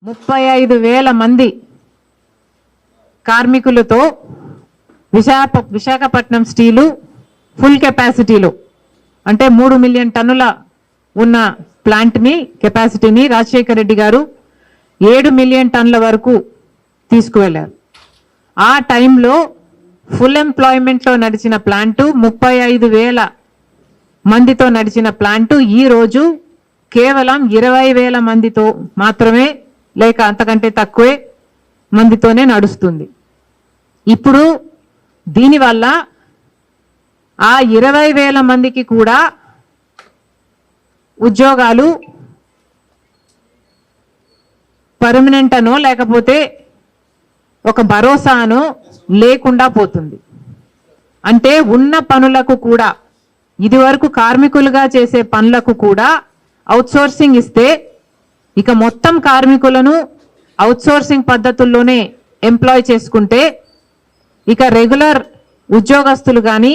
35,000 మంది కార్మికులతో Visakhapatnam steel full కెపాసిటీలో అంటే 3 మిలియన్ టన్నుల ఉన్న ప్లాంట్ని కెపాసిటీని రాజశేఖర రెడ్డి గారు 7 మిలియన్ టన్నుల వరకు తీసుకువెళ్ళారు. ఆ టైంలో ఫుల్ ఎంప్లాయ్మెంట్లో నడిచిన ప్లాంటు 35,000 మందితో నడిచిన ప్లాంటు ఈరోజు కేవలం 20,000 మందితో మాత్రమే లేక అంతకంటే తక్కువే మందితోనే నడుస్తుంది. ఇప్పుడు దీనివల్ల ఆ 20,000 మందికి కూడా ఉద్యోగాలు పర్మనెంట్ అనో లేకపోతే ఒక భరోసానో లేకుండా పోతుంది. అంటే ఉన్న పనులకు కూడా ఇదివరకు కార్మికులుగా చేసే పనులకు కూడా అవుట్సోర్సింగ్ ఇస్తే ఇక మొత్తం కార్మికులను అవుట్సోర్సింగ్ పద్ధతుల్లోనే ఎంప్లాయ్ చేసుకుంటే ఇక రెగ్యులర్ ఉద్యోగస్తులు కానీ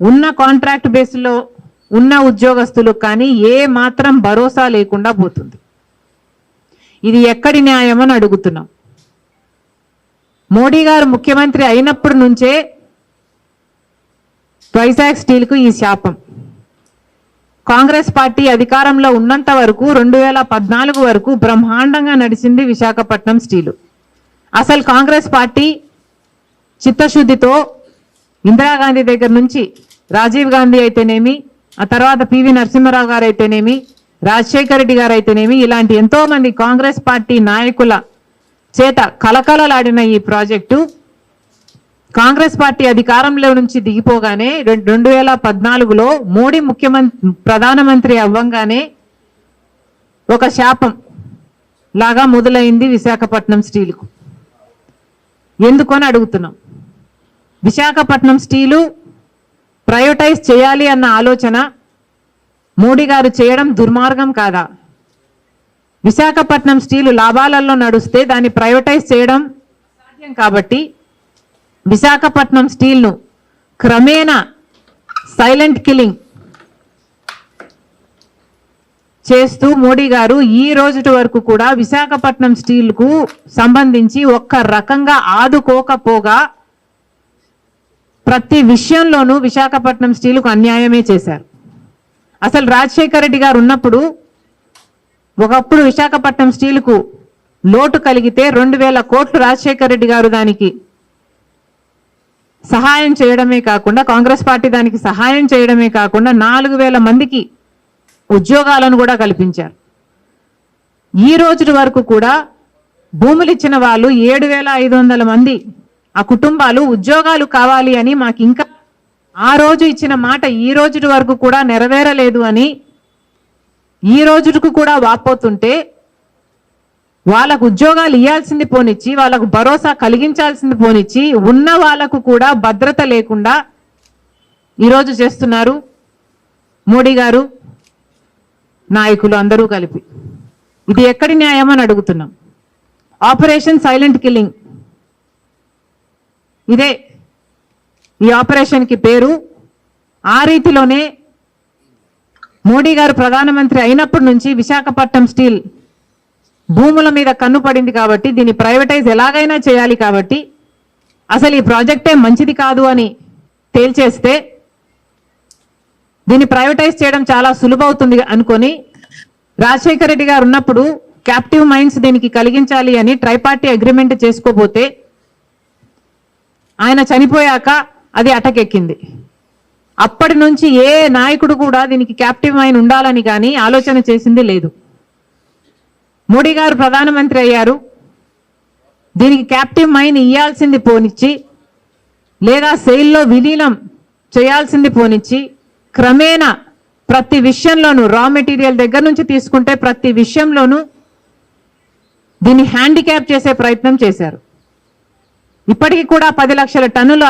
ఉన్న కాంట్రాక్ట్ బేస్లో ఉన్న ఉద్యోగస్తులకు కానీ ఏ మాత్రం భరోసా లేకుండా పోతుంది. ఇది ఎక్కడి న్యాయమని అడుగుతున్నాం. మోడీ గారు ముఖ్యమంత్రి అయినప్పటి నుంచే వైజాగ్ స్టీల్కు ఈ శాపం. కాంగ్రెస్ పార్టీ అధికారంలో ఉన్నంత వరకు 2014 వరకు బ్రహ్మాండంగా నడిచింది విశాఖపట్నం స్టీలు. అసలు కాంగ్రెస్ పార్టీ చిత్తశుద్ధితో ఇందిరాగాంధీ దగ్గర నుంచి రాజీవ్ గాంధీ అయితేనేమి, ఆ తర్వాత పివి నరసింహారావు గారు అయితేనేమి, రాజశేఖర రెడ్డి గారు అయితేనేమి, ఇలాంటి ఎంతో మంది కాంగ్రెస్ పార్టీ నాయకుల చేత కలకలలాడిన ఈ ప్రాజెక్టు కాంగ్రెస్ పార్టీ అధికారంలో నుంచి దిగిపోగానే 2014లో మోడీ ప్రధానమంత్రి అవ్వంగానే ఒక శాపం లాగా మొదలైంది విశాఖపట్నం స్టీలుకు. ఎందుకని అడుగుతున్నాం. విశాఖపట్నం స్టీలు ప్రైవేటైజ్ చేయాలి అన్న ఆలోచన మోడీ గారు చేయడం దుర్మార్గం కాదా? విశాఖపట్నం స్టీలు లాభాలలో నడుస్తే దాన్ని ప్రైవేటైజ్ చేయడం సాధ్యం కాబట్టి విశాఖపట్నం స్టీల్ను క్రమేణా సైలెంట్ కిల్లింగ్ చేస్తూ మోడీ గారు ఈ రోజుటి వరకు కూడా విశాఖపట్నం స్టీల్కు సంబంధించి ఒక్క రకంగా ఆదుకోకపోగా ప్రతి విషయంలోనూ విశాఖపట్నం స్టీల్కు అన్యాయమే చేశారు. అసలు రాజశేఖర రెడ్డి గారు ఉన్నప్పుడు ఒకప్పుడు విశాఖపట్నం స్టీల్కు లోటు కలిగితే 2,000 కోట్లు రాజశేఖర రెడ్డి గారు దానికి సహాయం చేయడమే కాకుండా కాంగ్రెస్ పార్టీ దానికి సహాయం చేయడమే కాకుండా 4,000 మందికి ఉద్యోగాలను కూడా కల్పించారు. ఈ రోజు వరకు కూడా భూములు ఇచ్చిన వాళ్ళు 7,500 మంది ఆ కుటుంబాలు ఉద్యోగాలు కావాలి అని మాకు ఇంకా ఆ రోజు ఇచ్చిన మాట ఈ రోజు వరకు కూడా నెరవేరలేదు అని ఈ రోజుకు కూడా వాపోతుంటే వాళ్ళకు ఉద్యోగాలు ఇవ్వాల్సింది పోనిచ్చి వాళ్ళకు భరోసా కలిగించాల్సింది పోనిచ్చి ఉన్న వాళ్ళకు కూడా భద్రత లేకుండా ఈరోజు చేస్తున్నారు మోడీ గారు నాయకులు అందరూ కలిపి. ఇది ఎక్కడి న్యాయం అని అడుగుతున్నాం. ఆపరేషన్ సైలెంట్ కిల్లింగ్ ఇదే ఈ ఆపరేషన్కి పేరు. ఆ రీతిలోనే మోడీ గారు ప్రధానమంత్రి అయినప్పటి నుంచి విశాఖపట్నం స్టీల్ భూముల మీద కన్ను పడింది కాబట్టి దీన్ని ప్రైవేటైజ్ ఎలాగైనా చేయాలి కాబట్టి అసలు ఈ ప్రాజెక్టే మంచిది కాదు అని తేల్చేస్తే దీన్ని ప్రైవేటైజ్ చేయడం చాలా సులువవుతుంది అనుకొని రాజశేఖర రెడ్డి గారు ఉన్నప్పుడు క్యాప్టివ్ మైన్స్ దీనికి కలిగించాలి అని ట్రైపార్టీ అగ్రిమెంట్ చేసుకోబోతే ఆయన చనిపోయాక అది అటకెక్కింది. అప్పటి నుంచి ఏ నాయకుడు కూడా దీనికి క్యాప్టివ్ మైన్ ఉండాలని కానీ ఆలోచన చేసింది లేదు. మోడీ గారు ప్రధానమంత్రి అయ్యారు, దీనికి క్యాప్టివ్ మైన్ ఇవ్వాల్సింది పోనిచ్చి లేదా సెయిల్లో విలీనం చేయాల్సింది పోనిచ్చి క్రమేణా ప్రతి విషయంలోనూ రా మెటీరియల్ దగ్గర నుంచి తీసుకుంటే ప్రతి విషయంలోనూ దీన్ని హ్యాండిక్యాప్ చేసే ప్రయత్నం చేశారు. ఇప్పటికీ కూడా 10 లక్షల టన్నులు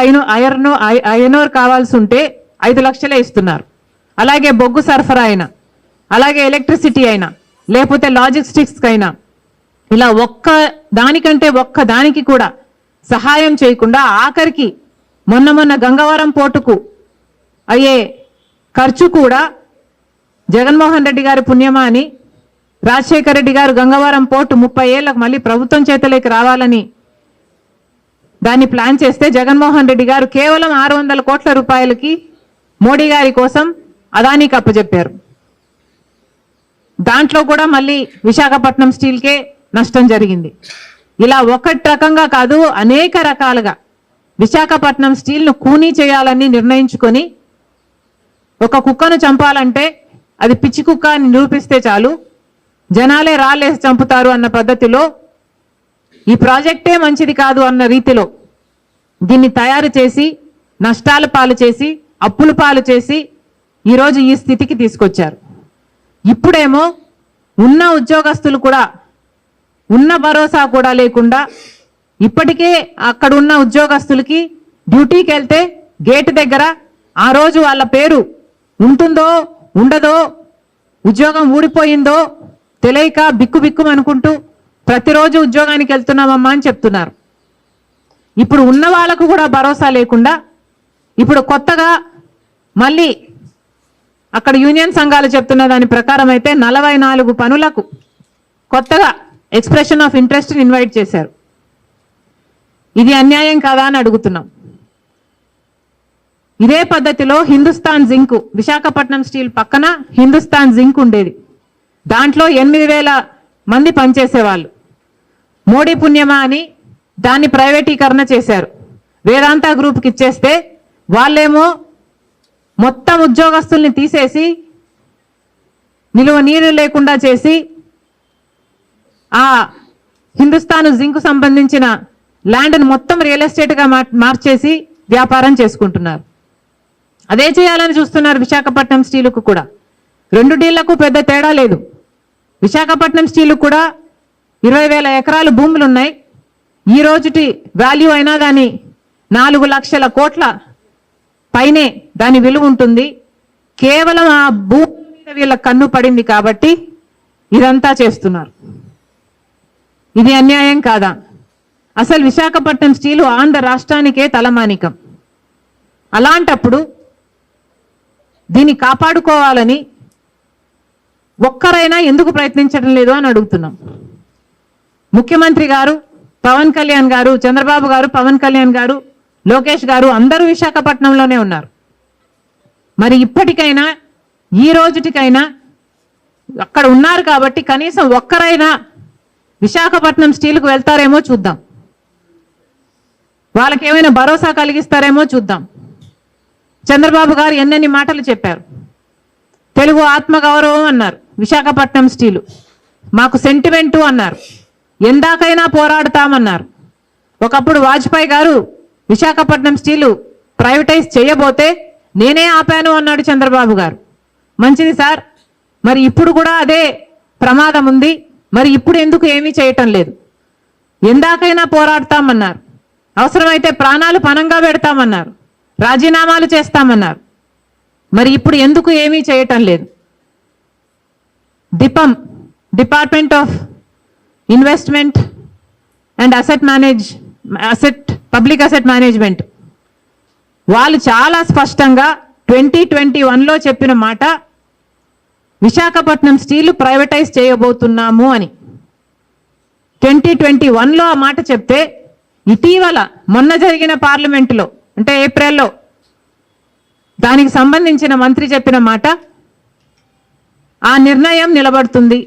ఐరన్ కావాల్సి ఉంటే 5 లక్షలే ఇస్తున్నారు. అలాగే బొగ్గు సరఫరా అయినా, అలాగే ఎలక్ట్రిసిటీ అయినా, లేకపోతే లాజిస్టిక్స్ అయినా ఇలా ఒక్క దానికి కూడా సహాయం చేయకుండా ఆఖరికి మొన్న గంగవరం పోర్టుకు అయ్యే ఖర్చు కూడా జగన్మోహన్ రెడ్డి గారి పుణ్యమా అని రాజశేఖర రెడ్డి గారు గంగవరం పోర్టు 30 ఏళ్లకు మళ్ళీ ప్రభుత్వం చేతిలోకి రావాలని దాన్ని ప్లాన్ చేస్తే జగన్మోహన్ రెడ్డి గారు కేవలం 600 కోట్ల రూపాయలకి మోడీ గారి కోసం అదానికి అప్పచెప్పారు. దాంట్లో కూడా మళ్ళీ విశాఖపట్నం స్టీల్కే నష్టం జరిగింది. ఇలా ఒకటి రకంగా కాదు, అనేక రకాలుగా విశాఖపట్నం స్టీల్ను కూనీ చేయాలని నిర్ణయించుకొని, ఒక కుక్కను చంపాలంటే అది పిచ్చి కుక్క అని నిరూపిస్తే చాలు, జనాలే రాళ్ళేసి చంపుతారు అన్న పద్ధతిలో, ఈ ప్రాజెక్టే మంచిది కాదు అన్న రీతిలో దీన్ని తయారు చేసి నష్టాల పాలు చేసి అప్పుల పాలు చేసి ఈరోజు ఈ స్థితికి తీసుకొచ్చారు. ఇప్పుడేమో ఉన్న ఉద్యోగస్తులు కూడా ఉన్న భరోసా కూడా లేకుండా, ఇప్పటికే అక్కడ ఉన్న ఉద్యోగస్తులకి డ్యూటీకి వెళ్తే గేటు దగ్గర ఆ రోజు వాళ్ళ పేరు ఉంటుందో ఉండదో, ఉద్యోగం ఊడిపోయిందో తెలియక బిక్కు అనుకుంటూ ప్రతిరోజు ఉద్యోగానికి వెళ్తున్నామమ్మా అని చెప్తున్నారు. ఇప్పుడు ఉన్న వాళ్ళకు కూడా భరోసా లేకుండా ఇప్పుడు కొత్తగా మళ్ళీ అక్కడ యూనియన్ సంఘాలు చెప్తున్న దాని ప్రకారం అయితే 44 పనులకు కొత్తగా ఎక్స్ప్రెషన్ ఆఫ్ ఇంట్రెస్ట్ ఇన్వైట్ చేశారు. ఇది అన్యాయం కాదా అని అడుగుతున్నాం. ఇదే పద్ధతిలో హిందుస్థాన్ జింక్, విశాఖపట్నం స్టీల్ పక్కన హిందుస్థాన్ జింక్ ఉండేది. దాంట్లో 8,000 మంది పనిచేసేవాళ్ళు. మోడీ పుణ్యమా అని దాన్ని ప్రైవేటీకరణ చేశారు. వేదాంత గ్రూప్కి ఇచ్చేస్తే వాళ్ళేమో మొత్తం ఉద్యోగస్తుల్ని తీసేసి నిలువ నీరు లేకుండా చేసి ఆ హిందుస్థాన్ జింక్ సంబంధించిన ల్యాండ్ను మొత్తం రియల్ ఎస్టేట్గా మార్చేసి వ్యాపారం చేసుకుంటున్నారు. అదే చేయాలని చూస్తున్నారు విశాఖపట్నం స్టీలుకు కూడా. 2 డీళ్లకు పెద్ద తేడా లేదు. విశాఖపట్నం స్టీలు కూడా 20,000 ఎకరాలు భూములు ఉన్నాయి. ఈ రోజుటి వాల్యూ అయినా దాని 4 లక్షల కోట్ల పైనే దాని విలువ ఉంటుంది. కేవలం ఆ భూమి మీద వీళ్ళ కన్ను పడింది కాబట్టి ఇదంతా చేస్తున్నారు. ఇది అన్యాయం కాదా? అసలు విశాఖపట్నం స్టీలు ఆంధ్ర రాష్ట్రానికే తలమానికం. అలాంటప్పుడు దీన్ని కాపాడుకోవాలని ఒక్కరైనా ఎందుకు ప్రయత్నించడం లేదు అని అడుగుతున్నాం. ముఖ్యమంత్రి గారు, పవన్ కళ్యాణ్ గారు, చంద్రబాబు గారు, పవన్ కళ్యాణ్ గారు, లోకేష్ గారు అందరూ విశాఖపట్నంలోనే ఉన్నారు. మరి ఇప్పటికైనా ఈ రోజుటికైనా అక్కడ ఉన్నారు కాబట్టి కనీసం ఒక్కరైనా విశాఖపట్నం స్టీల్కు వెళ్తారేమో చూద్దాం. వాళ్ళకి ఏమైనా భరోసా కలిగిస్తారేమో చూద్దాం. చంద్రబాబు గారు ఎన్నెన్ని మాటలు చెప్పారు. తెలుగు ఆత్మగౌరవం అన్నారు, విశాఖపట్నం స్టీలు మాకు సెంటిమెంటు అన్నారు, ఎందాకైనా పోరాడతామన్నారు. ఒకప్పుడు వాజ్పేయి గారు విశాఖపట్నం స్టీలు ప్రైవేటైజ్ చేయబోతే నేనే ఆపాను అన్నాడు చంద్రబాబు గారు. మంచిది సార్, మరి ఇప్పుడు కూడా అదే ప్రమాదం ఉంది, మరి ఇప్పుడు ఎందుకు ఏమీ చేయటం లేదు? ఎందాకైనా పోరాడతామన్నారు, అవసరమైతే ప్రాణాలు పణంగా పెడతామన్నారు, రాజీనామాలు చేస్తామన్నారు. మరి ఇప్పుడు ఎందుకు ఏమీ చేయటం లేదు? Department of investment and public asset management వాళ్ళు చాలా స్పష్టంగా 2021లో చెప్పిన మాట, విశాఖపట్నం స్టీలు ప్రైవేటైజ్ చేయబోతున్నాము అని. 2021లో ఆ మాట చెప్తే ఇటీవల మొన్న జరిగిన పార్లమెంటులో అంటే ఏప్రిల్లో దానికి సంబంధించిన మంత్రి చెప్పిన మాట, ఆ నిర్ణయం నిలబడుతుంది,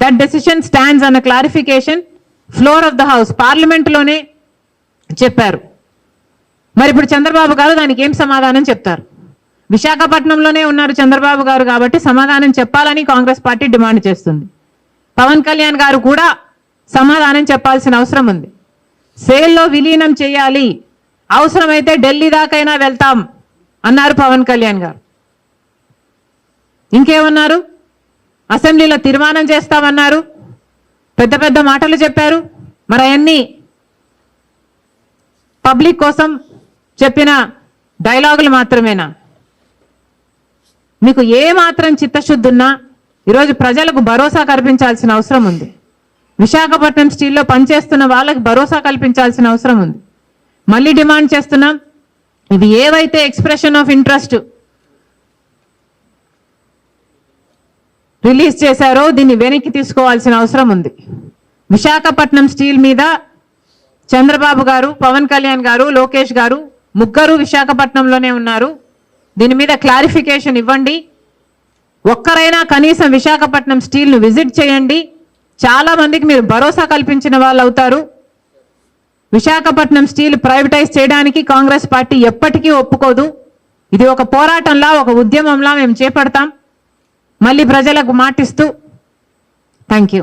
దట్ డెసిషన్ స్టాండ్స్ అన్న clarification floor of the house పార్లమెంటులోనే చెప్పారు. మరి ఇప్పుడు చంద్రబాబు గారు దానికి ఏం సమాధానం చెప్తారు? విశాఖపట్నంలోనే ఉన్నారు చంద్రబాబు గారు కాబట్టి సమాధానం చెప్పాలని కాంగ్రెస్ పార్టీ డిమాండ్ చేస్తుంది. పవన్ కళ్యాణ్ గారు కూడా సమాధానం చెప్పాల్సిన అవసరం ఉంది. సేల్లో విలీనం చేయాలి, అవసరమైతే ఢిల్లీ దాకైనా వెళ్తాం అన్నారు పవన్ కళ్యాణ్ గారు. ఇంకేమన్నారు? అసెంబ్లీలో తీర్మానం చేస్తామన్నారు, పెద్ద పెద్ద మాటలు చెప్పారు. మరి అవన్నీ పబ్లిక్ కోసం చెప్పిన డైలాగులు మాత్రమేనా? మీకు ఏ మాత్రం చిత్తశుద్ధి ఉన్నా ఈరోజు ప్రజలకు భరోసా కల్పించాల్సిన అవసరం ఉంది. విశాఖపట్నం స్టీల్లో పనిచేస్తున్న వాళ్ళకి భరోసా కల్పించాల్సిన అవసరం ఉంది. మళ్ళీ డిమాండ్ చేస్తున్నాం, ఇవి ఏవైతే ఎక్స్ప్రెషన్ ఆఫ్ ఇంట్రెస్ట్ రిలీజ్ చేశారో దీన్ని వెనక్కి తీసుకోవాల్సిన అవసరం ఉంది. విశాఖపట్నం స్టీల్ మీద చంద్రబాబు గారు, పవన్ కళ్యాణ్ గారు, లోకేష్ గారు ముగ్గురు విశాఖపట్నంలోనే ఉన్నారు. దీని మీద క్లారిఫికేషన్ ఇవ్వండి. ఒక్కరైనా కనీసం విశాఖపట్నం స్టీల్ను విజిట్ చేయండి. చాలా మందికి మీరు భరోసా కల్పించిన వాళ్ళు అవుతారు. విశాఖపట్నం స్టీల్ ప్రైవేటైజ్ చేయడానికి కాంగ్రెస్ పార్టీ ఎప్పటికీ ఒప్పుకోదు. ఇది ఒక పోరాటంలా, ఒక ఉద్యమంలా మేము చేపడతాం. మళ్ళీ ప్రజలకు మాటిస్తూ థ్యాంక్ యూ.